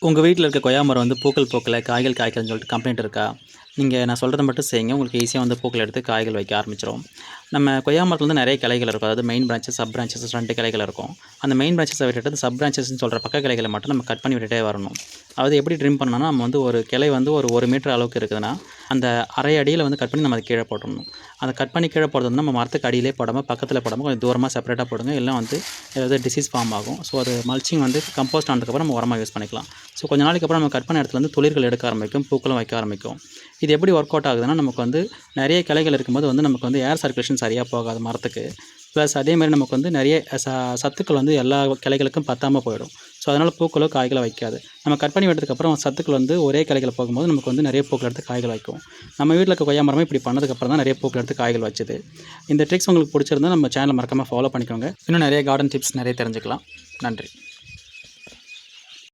உங்கள் வீட்டில் இருக்க கொய்யா மரம் வந்து பூக்கள் பூக்கல, காய்கள் காய்க்கலன்னு சொல்லிட்டு கம்ப்ளைண்ட் இருக்கா? நான் சொல்கிறத மட்டும் செய்யுங்க. உங்களுக்கு ஈஸியாக வந்து பூக்கள் எடுத்து காய்கள் வைக்க ஆரம்பிச்சிரும். நம்ம கொய்யா மரத்துல வந்து நிறைய கிளைகள் இருக்கும். அதாவது மெயின் பிரான்ச்சஸ், சப் பிரான்ச்சஸ் 2 கிளைகள் இருக்கும். அந்த மெயின் பிரான்ச்சஸை விட்டுட்டு சப் பிரான்ச்சஸ்ன்னு சொல்கிற பக்க கிளைகளை மட்டும் நம்ம கட் பண்ணி விட்டுட்டே வரணும். அதாவது எப்படி ட்ரிம் பண்ணணும்னா, நம்ம வந்து ஒரு கிளை வந்து ஒரு 1 மீட்டர் அளவுக்கு இருக்குதுன்னா, அந்த அரை அடியில் வந்து கட் பண்ணி நம்ம அதை கீழே போட்டுடணும். அதை கட் பண்ணி கீழே போடுறது வந்து நம்ம மரத்துக்கு அடியிலே போடாமல், பக்கத்தில் போடாமல் கொஞ்சம் தூரமாக செப்பரேட்டாக போடுங்க. இல்லைனா வந்து ஏதாவது டிசீஸ் ஃபார்ம் ஆகும். ஸோ அது மல்ச்சிங் வந்து கம்போஸ்ட் ஆனதுக்கப்புறம் நம்ம உரமாக யூஸ் பண்ணிக்கலாம். ஸோ கொஞ்ச நாளைக்கு அப்புறம் நம்ம கட் பண்ண இடத்துல வந்து துளிர்கள் எடுக்க ஆரம்பிக்கும், பூக்களும் வைக்க ஆரம்பிக்கும். இது எப்படி ஒர்க் அவுட் ஆகுதுன்னா, நமக்கு வந்து நிறைய கிளைகள் இருக்கும்போது வந்து நமக்கு வந்து ஏர் சர்க்குலேஷன் சரியாக போகாது மரத்துக்கு. ப்ளஸ் அதேமாதிரி நமக்கு வந்து நிறைய சத்துக்கள் வந்து எல்லா கிளைகளுக்கும் பத்தாமல் போயிடும். ஸோ அதனால் பூக்களோ காய்களோ வைக்காது. நம்ம கட் பண்ணி விட்டதுக்கப்புறம் சத்துக்கள் வந்து ஒரே கிளைகள் போகும்போது நமக்கு வந்து நிறைய பூக்கள் எடுத்து காய்கள் வைக்கும். நம்ம வீட்டில் இருக்க கொய்யா மரமே இப்படி பண்ணதுக்கப்புறம் தான் நிறைய பூக்கள் எடுத்து காய்கள் வச்சுது. இந்த ட்ரிக்ஸ் உங்களுக்கு பிடிச்சிருந்தா நம்ம சேனலை மறக்காமல் ஃபாலோ பண்ணிக்கோங்க. இன்னும் நிறைய கார்டன் டிப்ஸ் நிறைய தெரிஞ்சுக்கலாம். நன்றி.